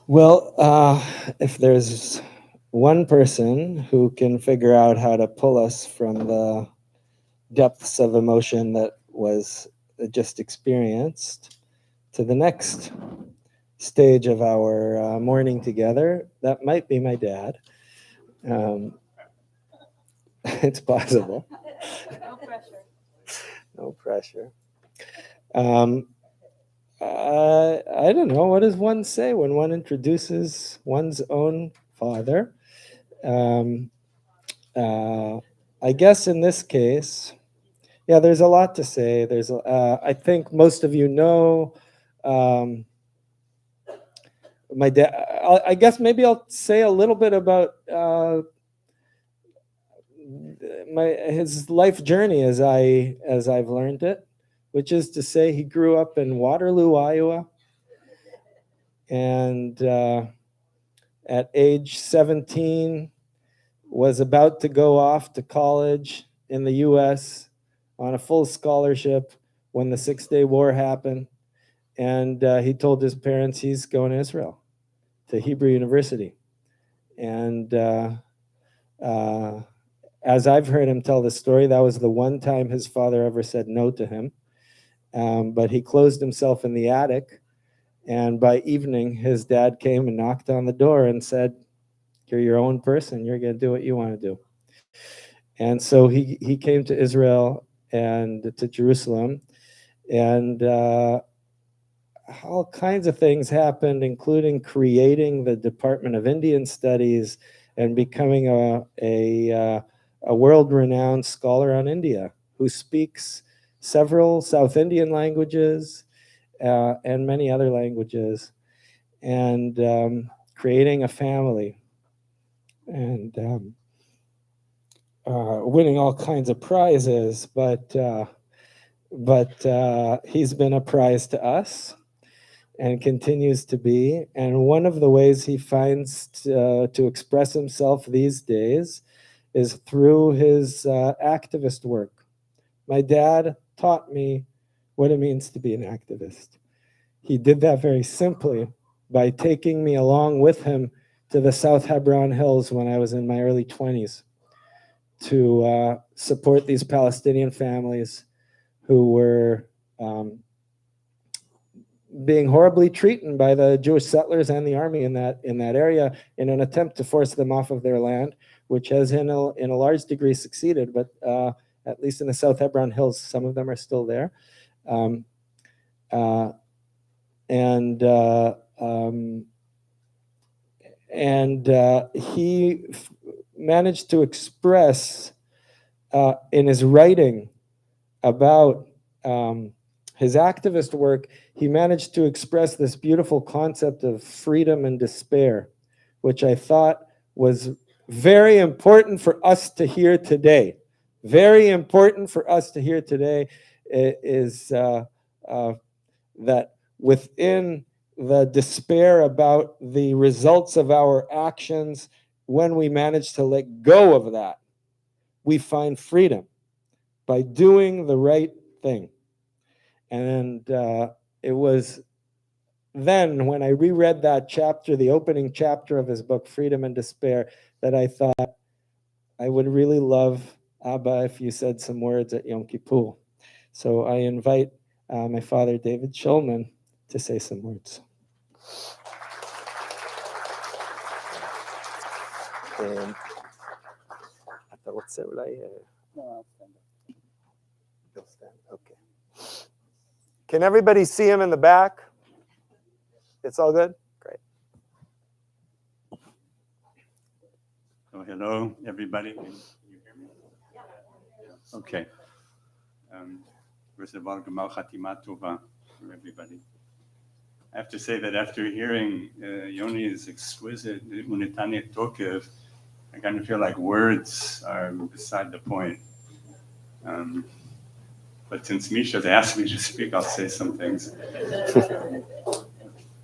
Well, if there's one person who can figure out how to pull us from the depths of emotion that was just experienced to the next stage of our morning together, that might be my dad. Um, it's possible. No pressure. No pressure. Um, I don't know. What does one say when one introduces one's own father? Um, uh, I guess in this case, yeah, there's a lot to say. I think most of you know um, my dad. I guess maybe I'll say a little bit about his life journey as I've learned it, which is to say, he grew up in Waterloo, Iowa, and at age 17 was about to go off to college in the U.S. on a full scholarship when the Six-Day War happened, and he told his parents he's going to Israel, to Hebrew University, and uh, as I've heard him tell the story, that was the one time his father ever said no to him. But he closed himself in the attic, and by evening, his dad came and knocked on the door and said, "You're your own person. You're going to do what you want to do." And so he came to Israel and to Jerusalem, and all kinds of things happened, including creating the Department of Indian Studies and becoming a world-renowned scholar on India who speaks several South Indian languages and many other languages, and creating a family and winning all kinds of prizes. But he's been a prize to us and continues to be. And one of the ways he finds to express himself these days is through his activist work. My dad taught me what it means to be an activist. He did that very simply by taking me along with him to the South Hebron Hills when I was in my early 20s to support these Palestinian families who were being horribly treated by the Jewish settlers and the army in that area in an attempt to force them off of their land, which has in a large degree succeeded. But at least in the South Hebron Hills, some of them are still there. Um, uh, and he managed to express in his writing about his activist work, he managed to express this beautiful concept of freedom and despair, which I thought was very important for us to hear today. Very important for us to hear today is that within the despair about the results of our actions, when we manage to let go of that, we find freedom by doing the right thing. And it was then when I reread that chapter, the opening chapter of his book, Freedom and Despair, that I thought I would really love, Abba, if you said some words at Yom Kippur. So I invite my father, David Shulman, to say some words. אתה רוצה אולי... Okay. Can everybody see him in the back? It's all good? Great. Oh, hello, everybody. Can you hear me? Okay. First of all, Gamal Chatima Tova for everybody. I have to say that after hearing Yoni's exquisite Unitanya Tokev, I kind of feel like words are beside the point. But since Misha's asked me to speak, I'll say some things.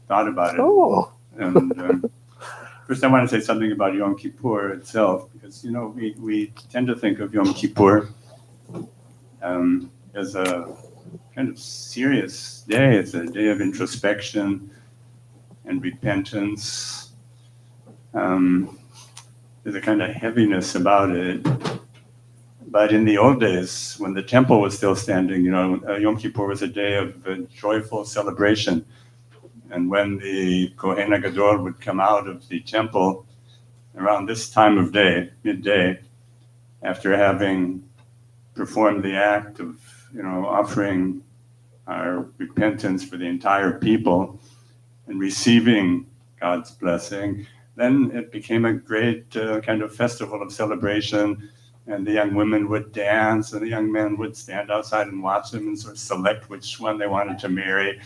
Thought about it. Oh. And first, I want to say something about Yom Kippur itself, because we tend to think of Yom Kippur as a kind of serious day. It's a day of introspection and repentance. There's a kind of heaviness about it. But in the old days, when the temple was still standing, Yom Kippur was a day of joyful celebration. And when the Kohen HaGadol would come out of the temple around this time of day, midday, after having performed the act of, offering our repentance for the entire people and receiving God's blessing, then it became a great kind of festival of celebration. And the young women would dance, and the young men would stand outside and watch them and sort of select which one they wanted to marry.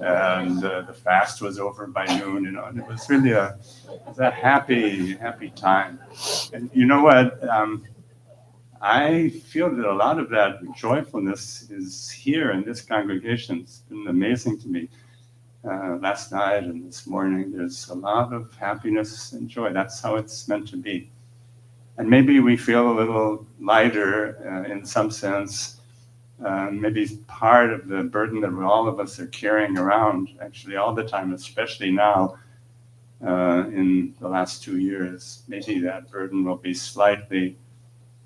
And the fast was over by noon, and it was really a happy, happy time. And you know what? I feel that a lot of that joyfulness is here in this congregation. It's been amazing to me. Last night and this morning, there's a lot of happiness and joy. That's how it's meant to be. And maybe we feel a little lighter in some sense. Maybe part of the burden that all of us are carrying around actually all the time, especially now in the last 2 years. Maybe that burden will be slightly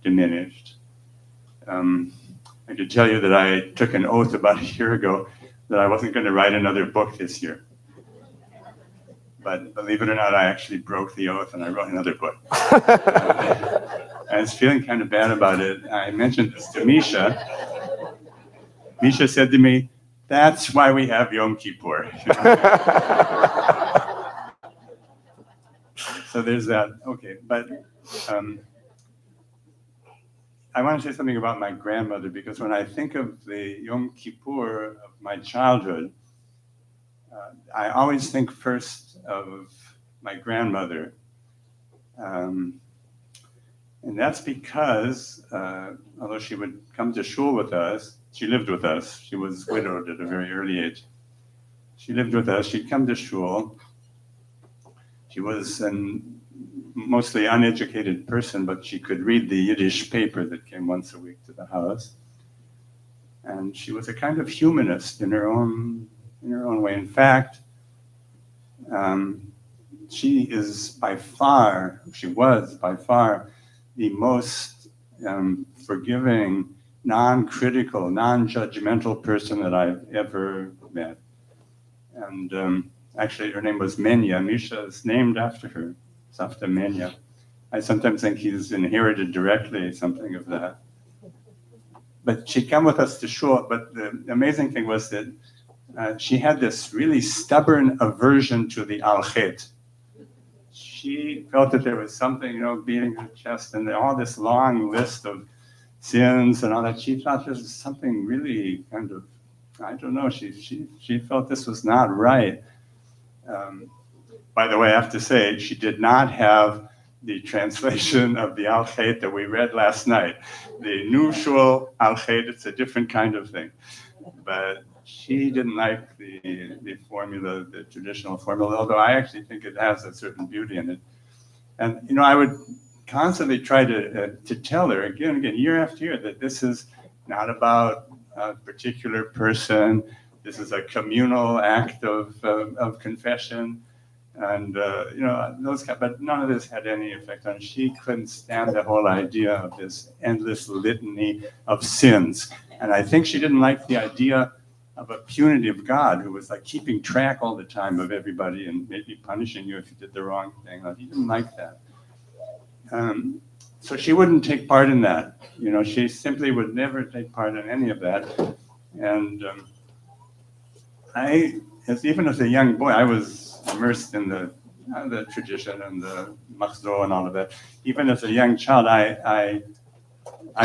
diminished. I could tell you that I took an oath about a year ago that I wasn't going to write another book this year. But believe it or not, I actually broke the oath and I wrote another book. I was feeling kind of bad about it. I mentioned this to Misha. Misha said to me, "That's why we have Yom Kippur." So there's that. Okay, but I want to say something about my grandmother, because when I think of the Yom Kippur of my childhood, I always think first of my grandmother. And that's because, although she would come to shul with us, she lived with us. She was widowed at a very early age. She lived with us. She'd come to shul. She was a mostly uneducated person, but she could read the Yiddish paper that came once a week to the house. And she was a kind of humanist in her own way. In fact, she was by far the most forgiving, non-critical, non-judgmental person that I've ever met. And actually, her name was Menya. Misha is named after her, Savta Menya. I sometimes think he's inherited directly something of that. But she'd come with us to shul. But the amazing thing was that she had this really stubborn aversion to the al-chet. She felt that there was something, beating her chest, and all this long list of sins and all that. She thought this was something really kind of, I don't know, she felt this was not right. By the way, I have to say, she did not have the translation of the al-chet that we read last night. The new shul al-chet, it's a different kind of thing. But she didn't like the formula, the traditional formula, although I actually think it has a certain beauty in it. And, I would constantly try to tell her again and again, year after year, that this is not about a particular person. This is a communal act of confession. And, those kind, but none of this had any effect on her. She couldn't stand the whole idea of this endless litany of sins. And I think she didn't like the idea of a punitive God who was like keeping track all the time of everybody and maybe punishing you if you did the wrong thing. She didn't like that. So she wouldn't take part in that. She simply would never take part in any of that. And even as a young boy, I was immersed in the tradition and the machzor and all of that. Even as a young child, I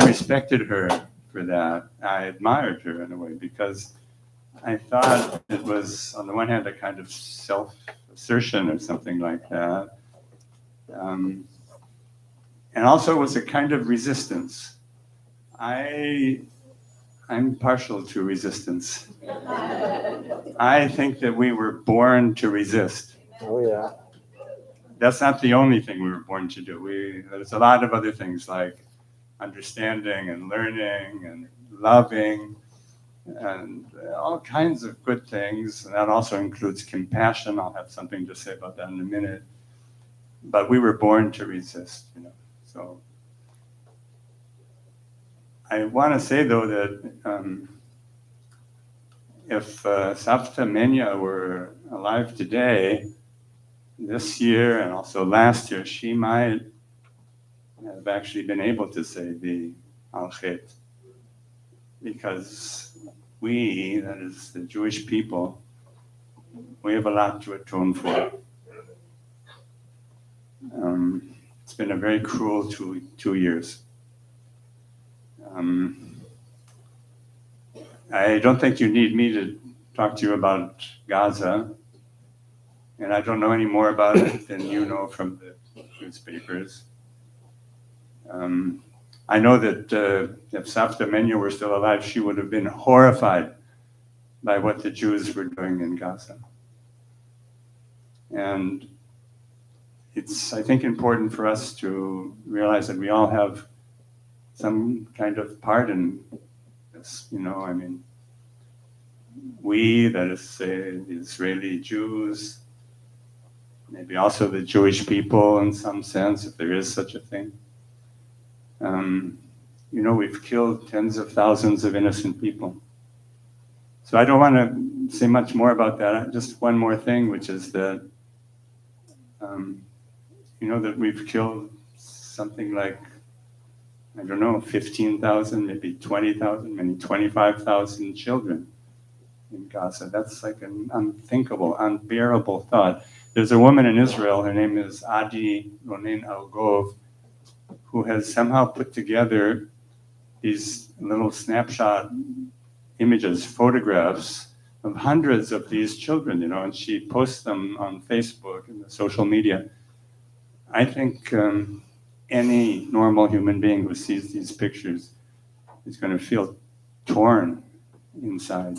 respected her for that. I admired her in a way because I thought it was, on the one hand, a kind of self-assertion or something like that. And also it was a kind of resistance. I'm partial to resistance. I think that we were born to resist. Oh, yeah. That's not the only thing we were born to do. There's a lot of other things like understanding and learning and loving and all kinds of good things. And that also includes compassion. I'll have something to say about that in a minute. But we were born to resist, So I want to say, though, that if Savta Menya were alive today, this year and also last year, she might have actually been able to say the Al-Chet, because we, that is the Jewish people, we have a lot to atone for. It's been a very cruel 2 years. I don't think you need me to talk to you about Gaza, and I don't know any more about it than you know from the newspapers. I know that if Savta Menya were still alive, she would have been horrified by what the Jews were doing in Gaza. And it's, I think, important for us to realize that we all have some kind of part in this, we, that is, say, the Israeli Jews, maybe also the Jewish people in some sense, if there is such a thing. We've killed tens of thousands of innocent people. So I don't want to say much more about that. Just one more thing, which is that, that we've killed something like, 15,000, maybe 20,000, maybe 25,000 children in Gaza. That's like an unthinkable, unbearable thought. There's a woman in Israel, her name is Adi Ronen Algov, who has somehow put together these little snapshot images, photographs of hundreds of these children, and she posts them on Facebook and the social media. I think any normal human being who sees these pictures is going to feel torn inside.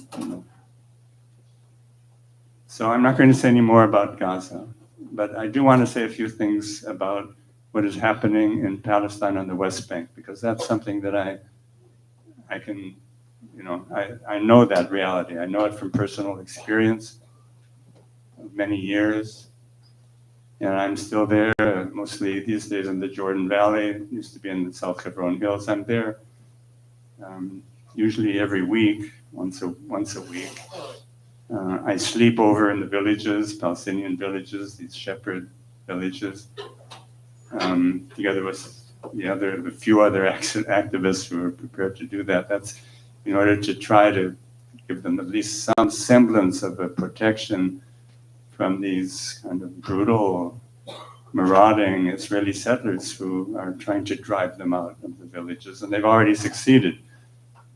So I'm not going to say any more about Gaza, but I do want to say a few things about what is happening in Palestine on the West Bank, because that's something that I can, I know that reality. I know it from personal experience of many years, and I'm still there, mostly these days in the Jordan Valley. Used to be in the South Hebron Hills. I'm there usually every week, once a week. I sleep over in the villages, Palestinian villages, these shepherd villages, together with the few other activists who are prepared to do that. That's in order to try to give them at least some semblance of a protection from these kind of brutal, marauding Israeli settlers who are trying to drive them out of the villages. And they've already succeeded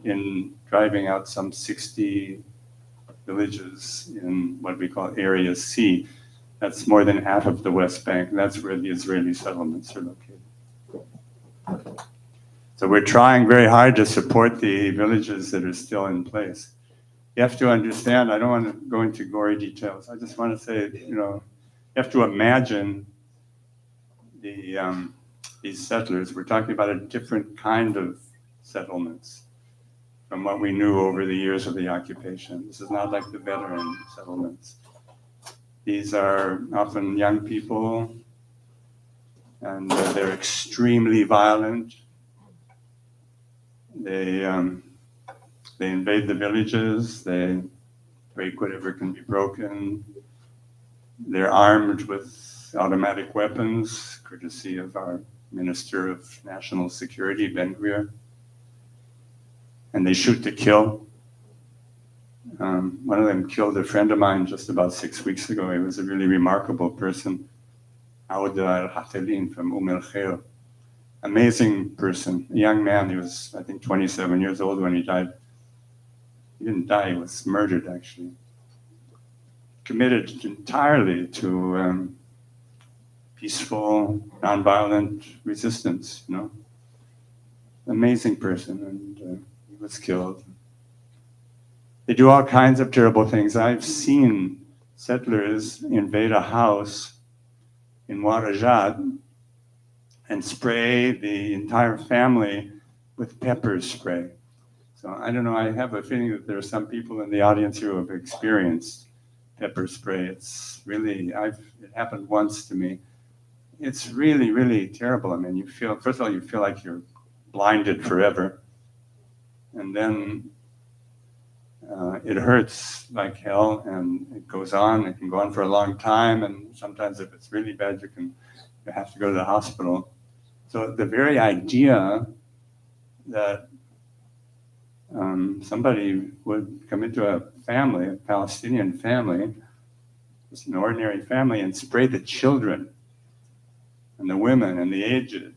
in driving out some 60 villages in what we call Area C. That's more than half of the West Bank. And that's where the Israeli settlements are located. So we're trying very hard to support the villages that are still in place. You have to understand, I don't want to go into gory details. I just want to say, you have to imagine these settlers. We're talking about a different kind of settlements from what we knew over the years of the occupation. This is not like the veteran settlements. These are often young people, and they're extremely violent. They invade the villages. They break whatever can be broken. They're armed with automatic weapons, courtesy of our Minister of National Security, Ben-Gvir. And they shoot to kill. One of them killed a friend of mine just about 6 weeks ago. He was a really remarkable person, Auda al-Hatelin from El-Khair. Amazing person, a young man. He was, I think, 27 years old when he died. He didn't die, he was murdered, actually. Committed entirely to peaceful, nonviolent resistance, Amazing person, and he was killed. They do all kinds of terrible things. I've seen settlers invade a house in Warajat and spray the entire family with pepper spray. So I don't know, I have a feeling that there are some people in the audience who have experienced pepper spray. It's really, it happened once to me. It's really, really terrible. I mean, you feel, first of all, you feel like you're blinded forever. And then it hurts like hell, and it goes on. It can go on for a long time, and sometimes if it's really bad, you have to go to the hospital. So the very idea that somebody would come into a family, a Palestinian family, just an ordinary family, and spray the children and the women and the aged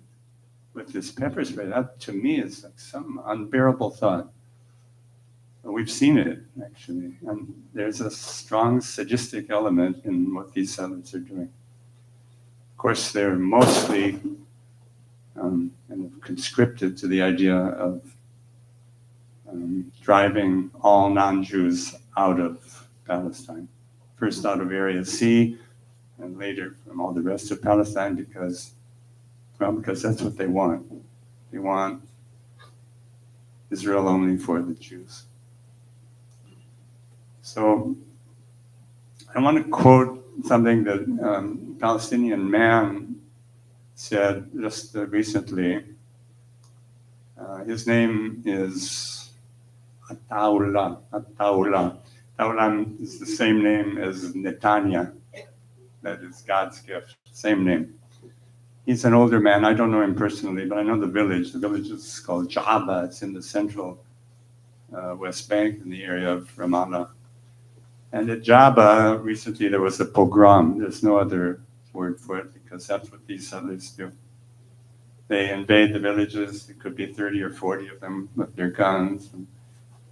with this pepper spray, that to me is like some unbearable thought. We've seen it, actually, and there's a strong sadistic element in what these settlers are doing. Of course, they're mostly kind of conscripted to the idea of driving all non-Jews out of Palestine. First out of Area C, and later from all the rest of Palestine, because that's what they want. They want Israel only for the Jews. So I want to quote something that a Palestinian man said just recently. His name is Ataullah. Ataullah is the same name as Netanya. That is God's gift, same name. He's an older man. I don't know him personally, but I know the village. The village is called Jaba. It's in the central West Bank in the area of Ramallah. And at Jaba, recently there was a pogrom. There's no other word for it because that's what these settlers do. They invade the villages. It could be 30 or 40 of them with their guns and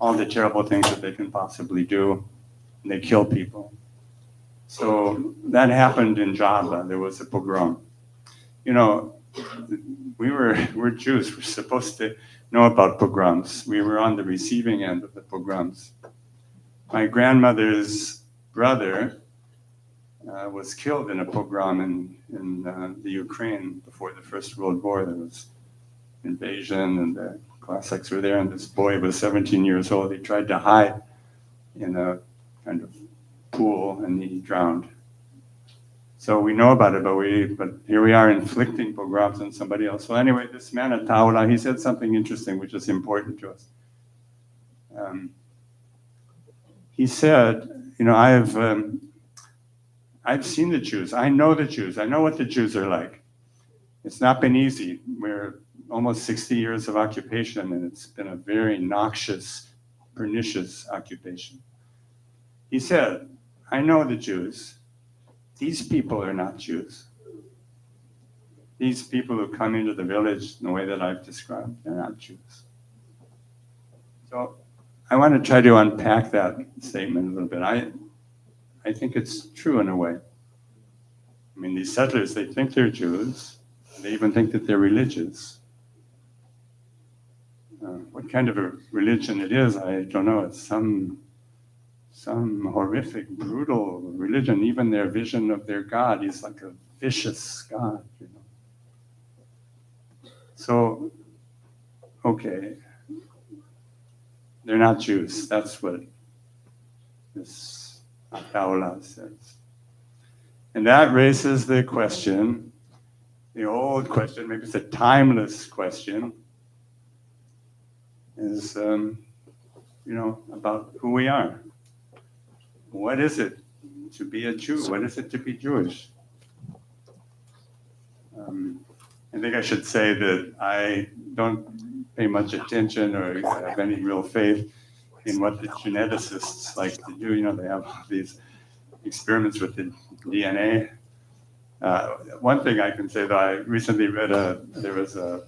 all the terrible things that they can possibly do. And they kill people. So that happened in Java. There was a pogrom. You know, we're Jews. We're supposed to know about pogroms. We were on the receiving end of the pogroms. My grandmother's brother was killed in a pogrom in the Ukraine before the First World War. There was invasion, and the Cossacks were there, and this boy was 17 years old. He tried to hide in a kind of pool, and he drowned. So we know about it, but here we are inflicting pogroms on somebody else. So anyway, this man at Taula, he said something interesting, which is important to us. He said, you know, I've seen the Jews. I know the Jews. I know what the Jews are like. It's not been easy. We're almost 60 years of occupation, and it's been a very noxious, pernicious occupation. He said, I know the Jews. These people are not Jews. These people who come into the village in the way that I've described, they're not Jews. So I want to try to unpack that statement a little bit. I think it's true in a way. I mean, these settlers, they think they're Jews. They even think that they're religious. What kind of a religion it is, I don't know. It's some horrific, brutal religion. Even their vision of their God is like a vicious God, you know. So, okay, they're not Jews. That's what this Ataullah says. And that raises the question, the old question, maybe it's a timeless question, is, you know, about who we are. What is it to be a Jew? What is it to be Jewish? I think I should say that I don't pay much attention or have any real faith in what the geneticists like to do. You know, they have these experiments with the DNA. One thing I can say, though, I recently read there was a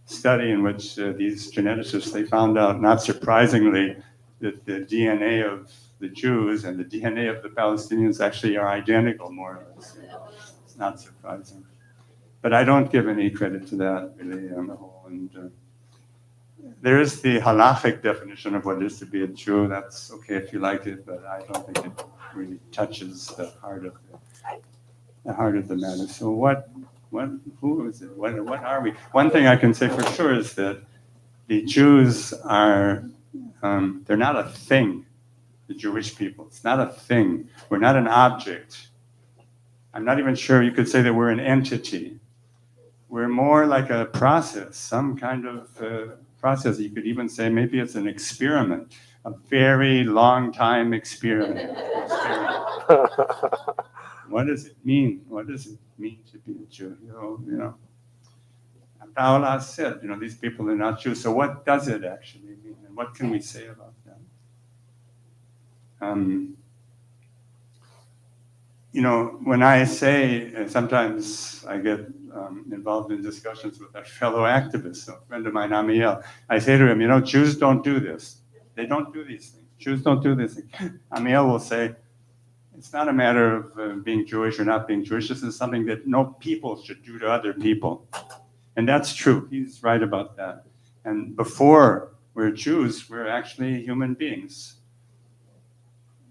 study in which these geneticists, they found out, not surprisingly, that the DNA of the Jews and the DNA of the Palestinians actually are identical, more or less. It's not surprising. But I don't give any credit to that, really, on the whole. And there is the halachic definition of what it is to be a Jew. That's okay if you like it, but I don't think it really touches the heart of the matter. So who is it? What are we? One thing I can say for sure is that the Jews are, they're not a thing, the Jewish people. It's not a thing. We're not an object. I'm not even sure you could say that we're an entity. We're more like a process, some kind of process. You could even say maybe it's an experiment, a very long time experiment. What does it mean? What does it mean to be a Jew? You know, Paula said, these people are not Jews. So what does it actually mean? And what can we say about that? When I say, sometimes I get involved in discussions with a fellow activist, a friend of mine, Amiel. I say to him, Jews don't do this. They don't do these things. Jews don't do this. Amiel will say, it's not a matter of being Jewish or not being Jewish. This is something that no people should do to other people. And that's true. He's right about that. And before we're Jews, we're actually human beings.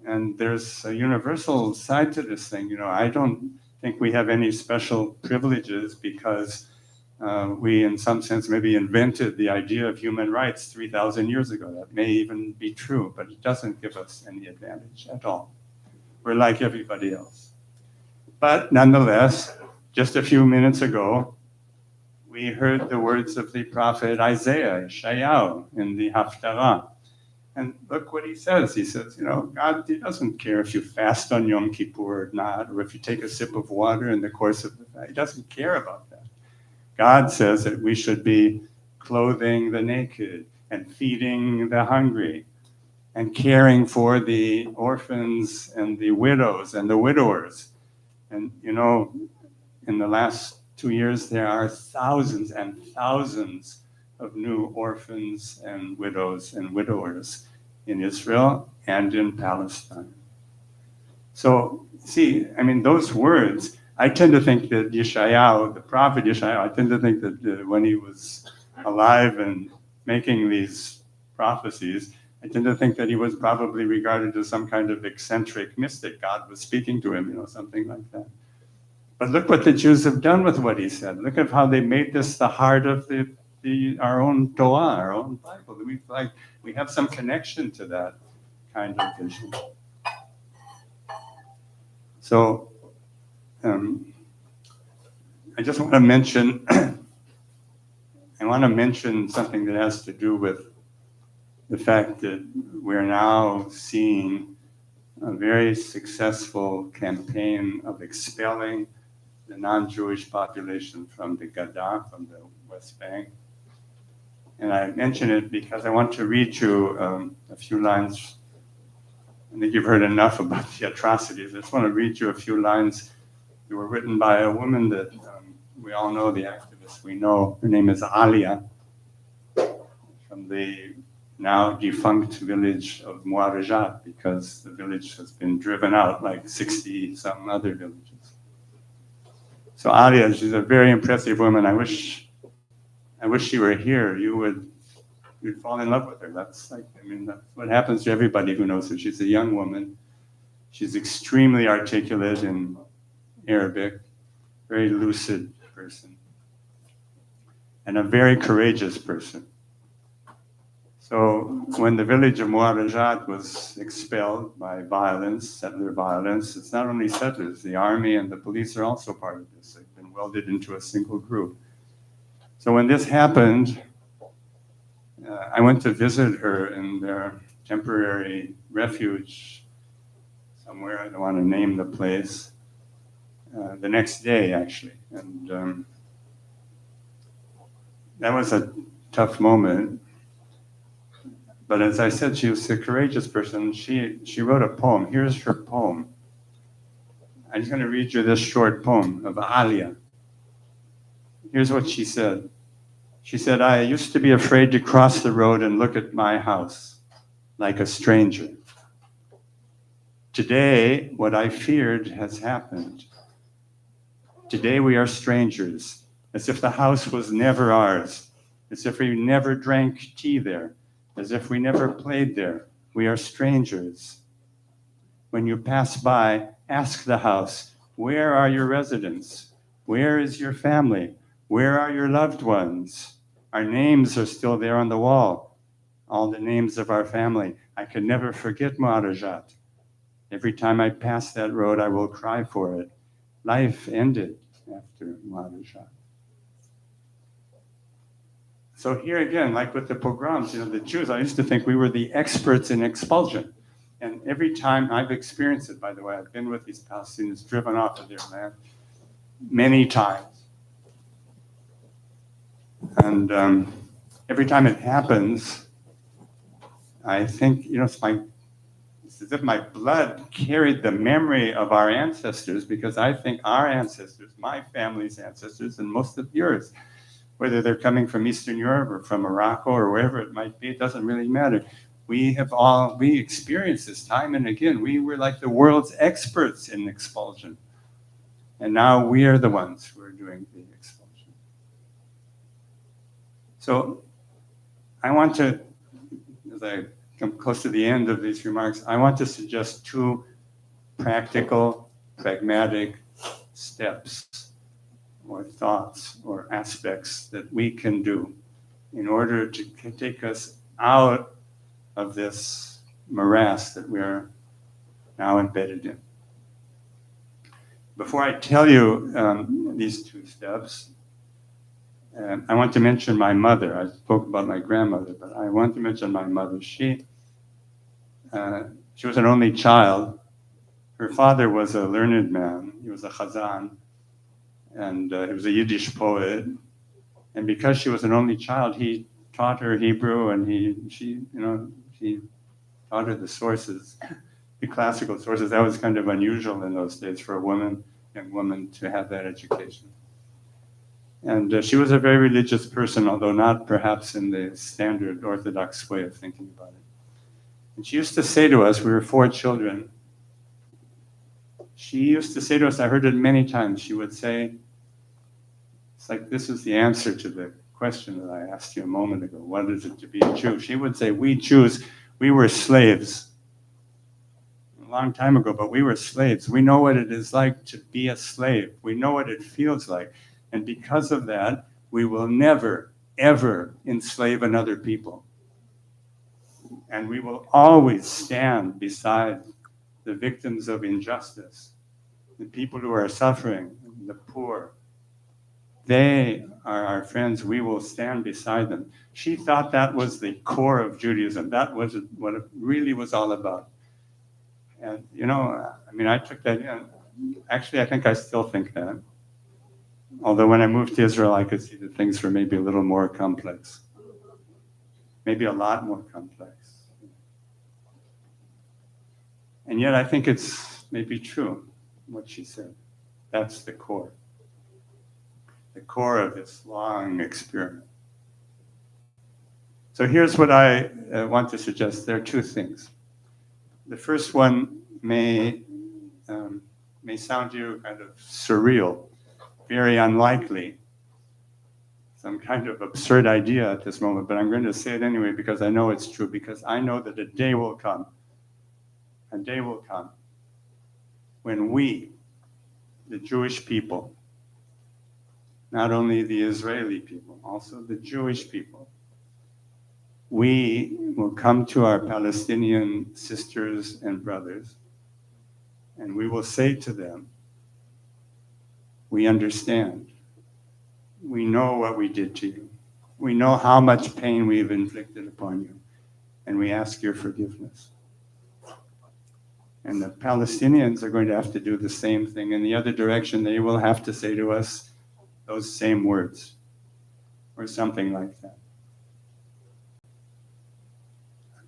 And there's a universal side to this thing. I don't think we have any special privileges because we, in some sense, maybe invented the idea of human rights 3,000 years ago. That may even be true, but it doesn't give us any advantage at all. We're like everybody else. But nonetheless, just a few minutes ago, we heard the words of the prophet Isaiah, Yeshayahu, in the Haftarah. And look what he says. He says, God, he doesn't care if you fast on Yom Kippur or not, or if you take a sip of water in the course of the fast. He doesn't care about that. God says that we should be clothing the naked and feeding the hungry and caring for the orphans and the widows and the widowers. And, in the last 2 years, there are thousands and thousands of new orphans and widows and widowers in Israel and in Palestine. So, see, those words, I tend to think that Yeshayahu, the prophet Yeshayahu, I tend to think that when he was alive and making these prophecies, I tend to think that he was probably regarded as some kind of eccentric mystic. God was speaking to him, something like that. But look what the Jews have done with what he said. Look at how they made this the heart of our own Torah, our own Bible. We have some connection to that kind of vision. So I just want to mention, something that has to do with the fact that we're now seeing a very successful campaign of expelling the non-Jewish population from the Gadah, from the West Bank. And I mention it because I want to read you a few lines. I think you've heard enough about the atrocities. I just want to read you a few lines that were written by a woman that we all know, the activist we know. Her name is Alia, from the now defunct village of Muarajat, because the village has been driven out like 60 some other villages. So Alia, she's a very impressive woman. I wish she were here. You'd fall in love with her. That's what happens to everybody who knows her. She's a young woman. She's extremely articulate in Arabic, very lucid person, and a very courageous person. So when the village of Muarajat was expelled by violence, settler violence, it's not only settlers, the army and the police are also part of this. They've been welded into a single group. So when this happened, I went to visit her in their temporary refuge somewhere. I don't want to name the place. The next day, actually. And that was a tough moment. But as I said, she was a courageous person. She wrote a poem. Here's her poem. I'm just going to read you this short poem of Alia. Here's what she said. She said, I used to be afraid to cross the road and look at my house like a stranger. Today, what I feared has happened. Today we are strangers, as if the house was never ours, as if we never drank tea there, as if we never played there. We are strangers. When you pass by, ask the house, where are your residents? Where is your family? Where are your loved ones? Our names are still there on the wall, all the names of our family. I can never forget Muharrajat. Every time I pass that road, I will cry for it. Life ended after Muharrajat. So here again, like with the pogroms, the Jews, I used to think we were the experts in expulsion. And every time I've experienced it, by the way, I've been with these Palestinians, driven off of their land many times. And every time it happens, I think, it's as if my blood carried the memory of our ancestors, because I think our ancestors, my family's ancestors, and most of yours, whether they're coming from Eastern Europe or from Morocco or wherever it might be, it doesn't really matter. We experienced this time and again. We were like the world's experts in expulsion. And now we are the ones who are doing the expulsion. So I want to, as I come close to the end of these remarks, I want to suggest two practical, pragmatic steps or thoughts or aspects that we can do in order to take us out of this morass that we are now embedded in. Before I tell you these two steps, I want to mention my mother. I spoke about my grandmother, but I want to mention my mother. She was an only child. Her father was a learned man. He was a chazan, and he was a Yiddish poet. And because she was an only child, he taught her Hebrew, and she taught her the sources, the classical sources. That was kind of unusual in those days for a young woman to have that education. And she was a very religious person, although not perhaps in the standard Orthodox way of thinking about it. And she used to say to us, we were 4 children, she used to say to us, I heard it many times, she would say, it's like this is the answer to the question that I asked you a moment ago. What is it to be a Jew? She would say, we Jews, we were slaves a long time ago, but we were slaves. We know what it is like to be a slave. We know what it feels like. And because of that, we will never, ever enslave another people. And we will always stand beside the victims of injustice, the people who are suffering, the poor. They are our friends. We will stand beside them. She thought that was the core of Judaism. That was what it really was all about. And, I took that in. Actually, I think I still think that. Although when I moved to Israel, I could see that things were maybe a little more complex. Maybe a lot more complex. And yet I think it's maybe true, what she said. That's the core of this long experiment. So here's what I want to suggest. There are 2 things. The first one may sound to you kind of surreal, very unlikely, some kind of absurd idea at this moment, but I'm going to say it anyway because I know it's true, because I know that a day will come when we, the Jewish people, not only the Israeli people, also the Jewish people, we will come to our Palestinian sisters and brothers, and we will say to them, we understand. We know what we did to you. We know how much pain we've inflicted upon you, and we ask your forgiveness. And the Palestinians are going to have to do the same thing. In the other direction, they will have to say to us those same words, or something like that.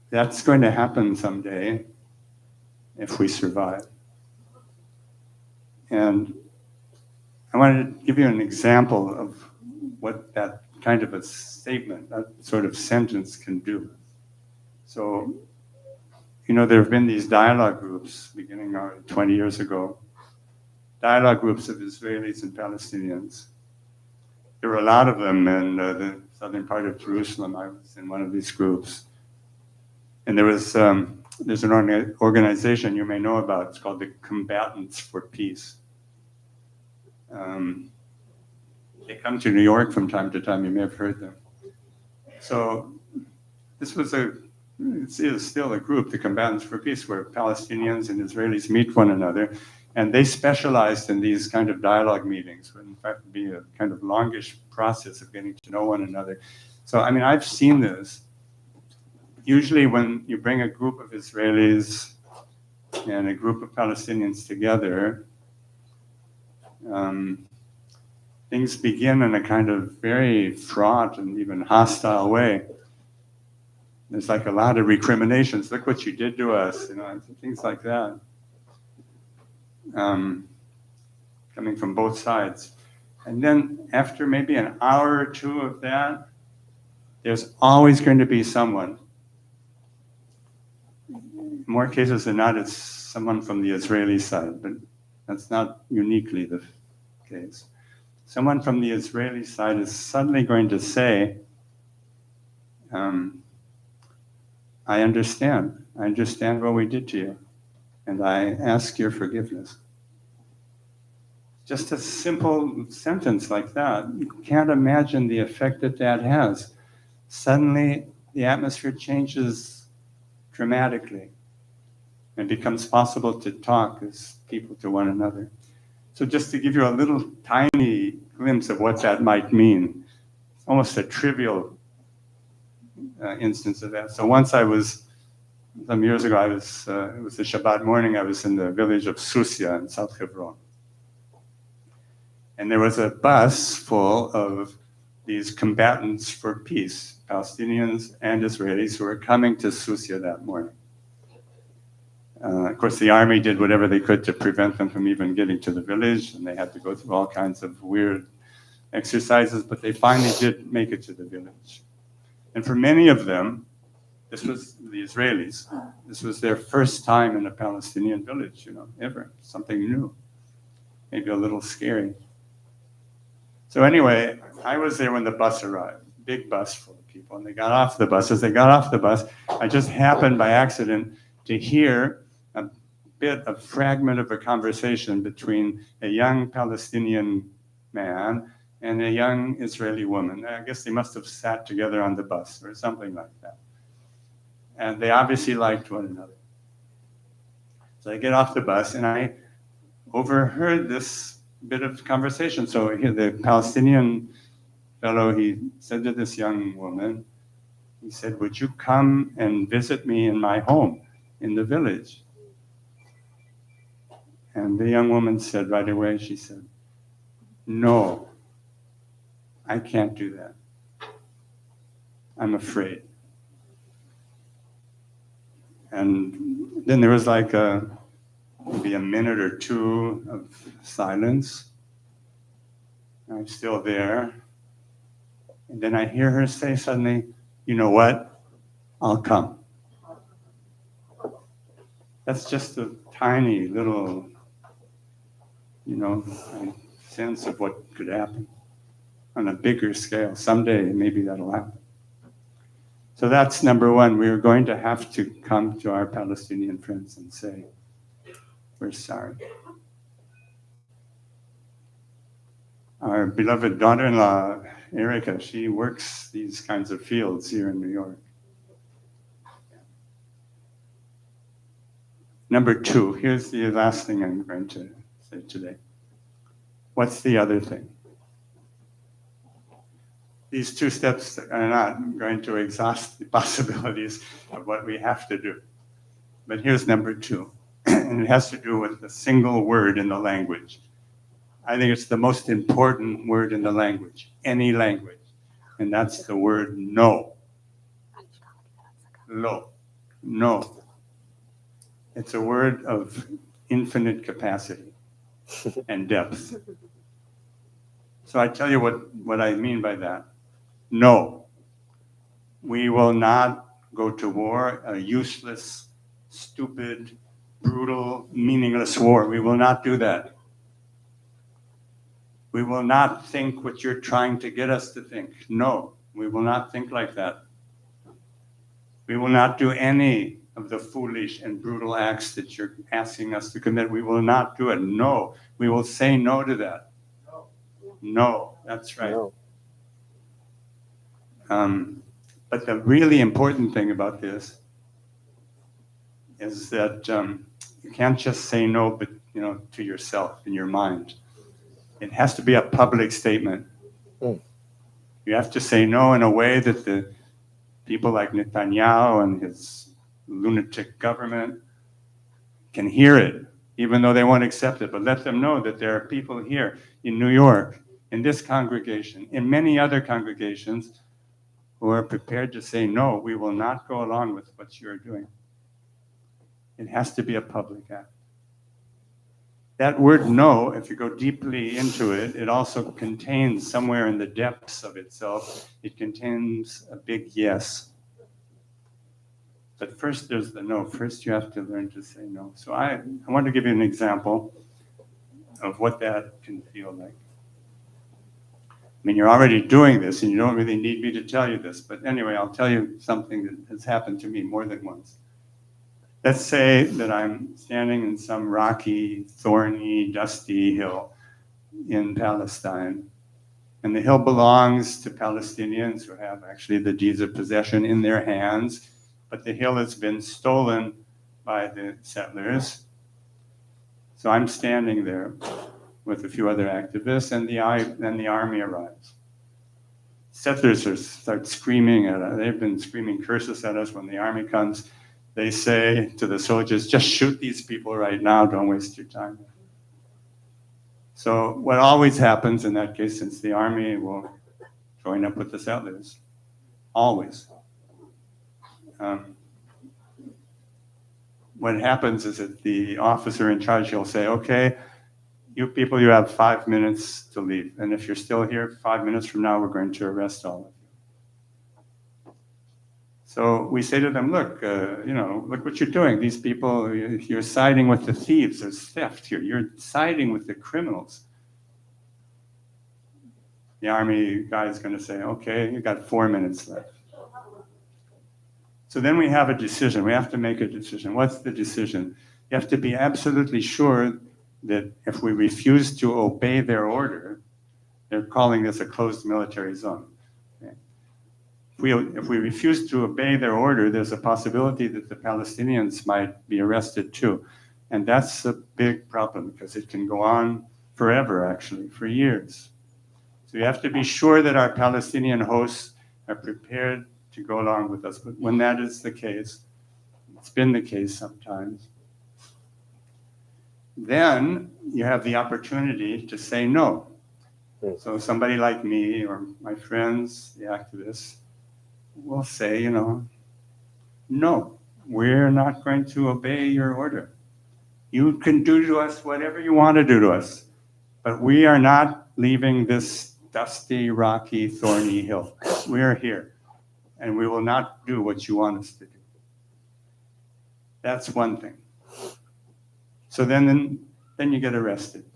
That's going to happen someday if we survive. And I wanted to give you an example of what that kind of a statement, that sort of sentence can do. So, there have been these dialogue groups beginning 20 years ago, dialogue groups of Israelis and Palestinians. There were a lot of them in the southern part of Jerusalem. I was in one of these groups. And there's an organization you may know about. It's called the Combatants for Peace. They come to New York from time to time. You may have heard them. So this was it is still a group, the Combatants for Peace, where Palestinians and Israelis meet one another. And they specialized in these kind of dialogue meetings, would in fact be a kind of longish process of getting to know one another. So, I mean, I've seen this. Usually when you bring a group of Israelis and a group of Palestinians together, things begin in a kind of very fraught and even hostile way. There's like a lot of recriminations. Look what you did to us, things like that. Coming from both sides. And then after maybe an hour or two of that, there's always going to be someone. In more cases than not, it's someone from the Israeli side, but that's not uniquely the case. Someone from the Israeli side is suddenly going to say, I understand what we did to you, and I ask your forgiveness. Just a simple sentence like that, you can't imagine the effect that has. Suddenly, the atmosphere changes dramatically and it becomes possible to talk as people to one another. So just to give you a little tiny glimpse of what that might mean, almost a trivial instance of that. So once some years ago, it was a Shabbat morning, I was in the village of Susia in South Hebron. And there was a bus full of these combatants for peace, Palestinians and Israelis, who were coming to Susia that morning. Of course, the army did whatever they could to prevent them from even getting to the village, and they had to go through all kinds of weird exercises, but they finally did make it to the village. And for many of them, this was the Israelis, this was their first time in a Palestinian village, ever, something new, maybe a little scary. So anyway, I was there when the bus arrived, big bus full of people, and they got off the bus. As they got off the bus, I just happened by accident to hear a fragment of a conversation between a young Palestinian man and a young Israeli woman. I guess they must have sat together on the bus or something like that. And they obviously liked one another. So I get off the bus and I overheard this bit of conversation. So the Palestinian fellow, he said to this young woman, he said, would you come and visit me in my home in the village? And the young woman said right away, she said, no, I can't do that. I'm afraid. And then there was like maybe a minute or two of silence. I'm still there. And then I hear her say suddenly, you know what? I'll come. That's just a tiny little, sense of what could happen on a bigger scale. Someday, maybe that'll happen. So that's number one. We're going to have to come to our Palestinian friends and say, we're sorry. Our beloved daughter-in-law, Erica, she works these kinds of fields here in New York. Number two, here's the last thing I'm going to say today. What's the other thing? These two steps are not going to exhaust the possibilities of what we have to do. But here's number two, and it has to do with the single word in the language. I think it's the most important word in the language, any language, and that's the word no. Lo, no. It's a word of infinite capacity and depth. So I tell you what I mean by that. No, we will not go to war, a useless, stupid, brutal, meaningless war. We will not do that. We will not think what you're trying to get us to think. No, we will not think like that. We will not do any of the foolish and brutal acts that you're asking us to commit. We will not do it. No, we will say no to that. No, that's right. No. But the really important thing about this is that you can't just say no, but to yourself in your mind. It has to be a public statement. Mm. You have to say no in a way that the people like Netanyahu and his lunatic government can hear it, even though they won't accept it. But let them know that there are people here in New York, in this congregation, in many other congregations, who are prepared to say, no, we will not go along with what you're doing. It has to be a public act. That word no, if you go deeply into it, it also contains somewhere in the depths of itself, it contains a big yes. But first there's the no. First you have to learn to say no. So I want to give you an example of what that can feel like. I mean, you're already doing this and you don't really need me to tell you this. But anyway, I'll tell you something that has happened to me more than once. Let's say that I'm standing in some rocky, thorny, dusty hill in Palestine, and the hill belongs to Palestinians who have actually the deeds of possession in their hands, but the hill has been stolen by the settlers. So I'm standing there with a few other activists, and the army arrives. Settlers start screaming at us. They've been screaming curses at us. When the army comes, they say to the soldiers, just shoot these people right now, don't waste your time. So what always happens in that case, since the army will join up with the settlers, always. What happens is that the officer in charge will say, okay, you people, you have 5 minutes to leave. And if you're still here 5 minutes from now, we're going to arrest all of you. So we say to them, look, look what you're doing. These people, you're siding with the thieves. There's theft here. You're siding with the criminals. The army guy is going to say, okay, you got 4 minutes left. So then we have a decision. We have to make a decision. What's the decision? You have to be absolutely sure that if we refuse to obey their order, they're calling this a closed military zone. If we refuse to obey their order, there's a possibility that the Palestinians might be arrested too. And that's a big problem because it can go on forever, actually, for years. So you have to be sure that our Palestinian hosts are prepared to go along with us. But when that is the case, it's been the case sometimes, then you have the opportunity to say no. So somebody like me or my friends, the activists, will say, no, we're not going to obey your order. You can do to us whatever you want to do to us, but we are not leaving this dusty, rocky, thorny hill. We are here, and we will not do what you want us to do. That's one thing. So then you get arrested.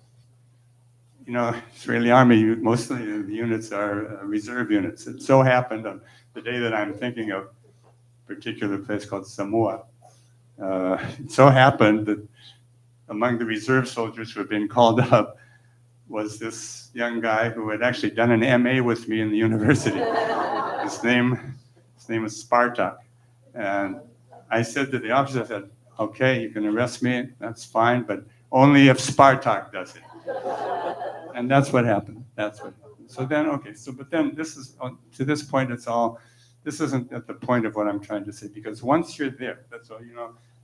Israeli army, mostly the units are reserve units. It so happened on the day that I'm thinking of, a particular place called Samoa. It so happened that among the reserve soldiers who had been called up was this young guy who had actually done an MA with me in the university. His name was Spartak. And I said to the officer, I said, okay, you can arrest me, that's fine, but only if Spartak does it. And that's what happened. So then, okay, but then this is, to this point, this isn't at the point of what I'm trying to say, because once you're there, that's all,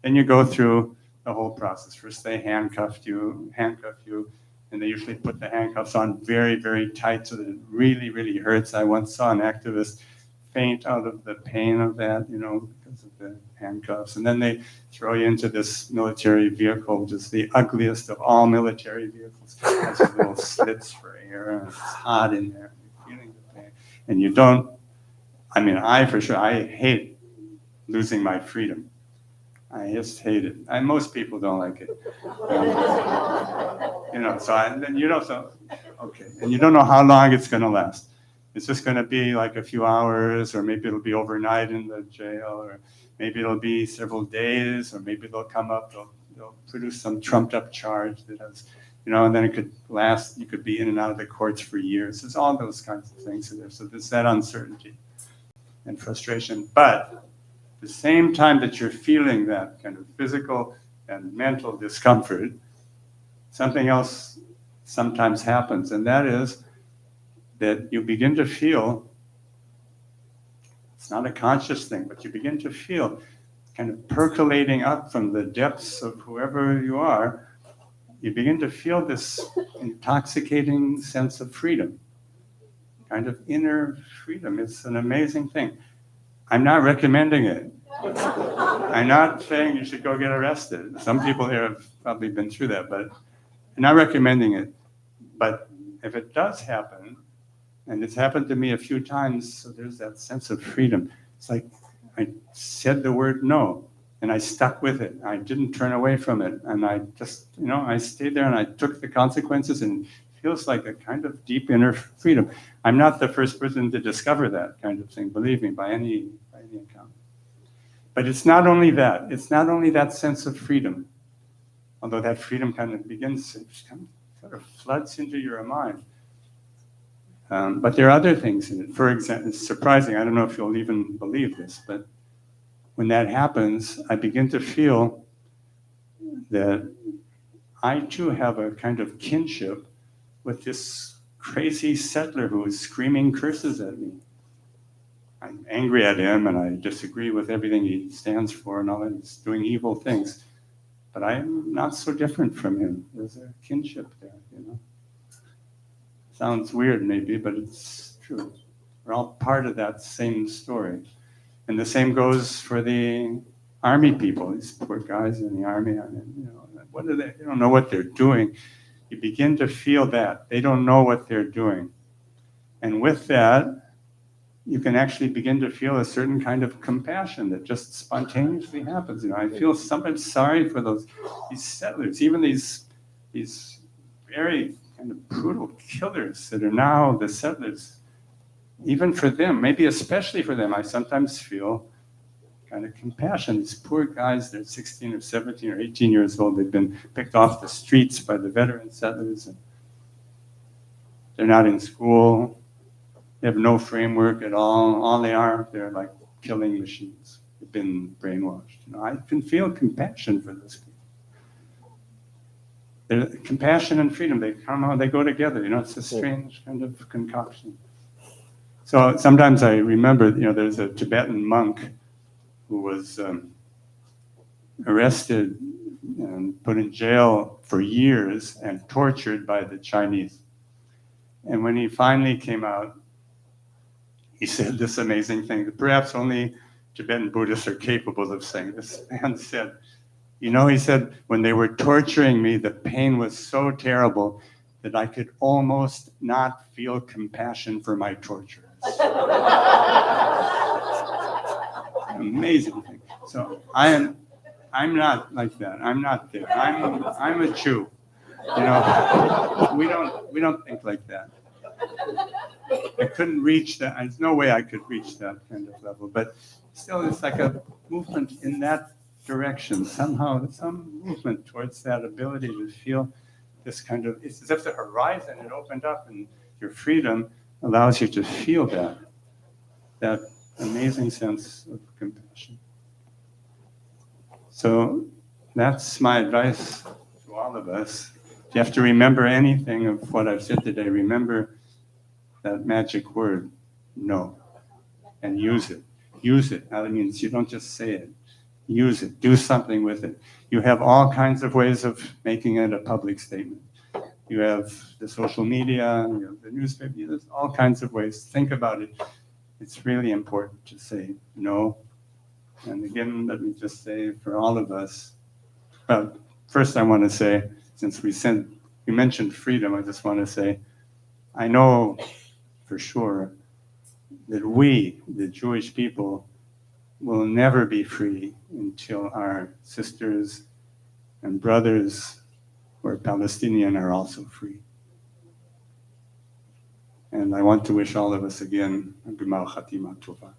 then you go through the whole process. First they handcuff you, and they usually put the handcuffs on very, very tight so that it really, really hurts. I once saw an activist faint out of the pain of that, because of the handcuffs. And then they throw you into this military vehicle, which is the ugliest of all military vehicles. It has little slits for air, and it's hot in there. You're feeling the pain. And you don't, I hate losing my freedom. I just hate it. And most people don't like it. Okay. And you don't know how long it's going to last. It's just going to be like a few hours, or maybe it'll be overnight in the jail, or maybe it'll be several days, or maybe they'll come up, they'll produce some trumped up charge that has, and then it could last, you could be in and out of the courts for years. There's all those kinds of things in there. So there's that uncertainty. and frustration. But at the same time that you're feeling that kind of physical and mental discomfort, something else sometimes happens, and that is that you begin to feel, it's not a conscious thing, but you begin to feel kind of percolating up from the depths of whoever you are, you begin to feel this intoxicating sense of freedom, kind of inner freedom. It's an amazing thing. I'm not recommending it. I'm not saying you should go get arrested. Some people here have probably been through that, but I'm not recommending it. But if it does happen, and it's happened to me a few times, so there's that sense of freedom. It's like I said the word no, and I stuck with it. I didn't turn away from it. And I just, I stayed there and I took the consequences, and it feels like a kind of deep inner freedom. I'm not the first person to discover that kind of thing, believe me, by any account. But it's not only that. It's not only that sense of freedom, although that freedom kind of begins, it kind of sort of floods into your mind. But there are other things in it. For example, it's surprising, I don't know if you'll even believe this, but when that happens, I begin to feel that I too have a kind of kinship with this crazy settler who is screaming curses at me. I'm angry at him and I disagree with everything he stands for and all that. He's doing evil things. But I'm not so different from him. There's a kinship there, Sounds weird maybe, but it's true. We're all part of that same story. And the same goes for the army people, these poor guys in the army. I mean, what are they? They don't know what they're doing. You begin to feel that. They don't know what they're doing. And with that, you can actually begin to feel a certain kind of compassion that just spontaneously happens. I feel sometimes sorry for these settlers, even these very kind of brutal killers that are now the settlers. Even for them, maybe especially for them, I sometimes feel kind of compassion. These poor guys, they're 16 or 17 or 18 years old. They've been picked off the streets by the veteran settlers. And they're not in school. They have no framework at all. All they are, they're like killing machines. They've been brainwashed. I can feel compassion for those people. Compassion and freedom, they go together. It's a strange kind of concoction. So sometimes I remember, there's a Tibetan monk who was arrested and put in jail for years and tortured by the Chinese. And when he finally came out, he said this amazing thing that perhaps only Tibetan Buddhists are capable of saying. This man said, he said, when they were torturing me, the pain was so terrible that I could almost not feel compassion for my torturers. Amazing thing. So I'm not like that. I'm not there. I'm a Jew. We don't think like that. I couldn't reach that. There's no way I could reach that kind of level. But still, it's like a movement in that direction. Somehow, some movement towards that ability to feel this kind of, it's as if the horizon had opened up and your freedom allows you to feel that amazing sense of compassion. So that's my advice to all of us. If you have to remember anything of what I've said today, remember that magic word, no, and use it. Use it. That means you don't just say it. Use it. Do something with it. You have all kinds of ways of making it a public statement. You have the social media, you have the newspaper, there's all kinds of ways. Think about it. It's really important to say no. And again, let me just say for all of us, well, first I want to say, since we mentioned freedom, I just want to say, I know for sure that we, the Jewish people, will never be free until our sisters and brothers who are Palestinian are also free. And I want to wish all of us again a G'mar Chatima Tova.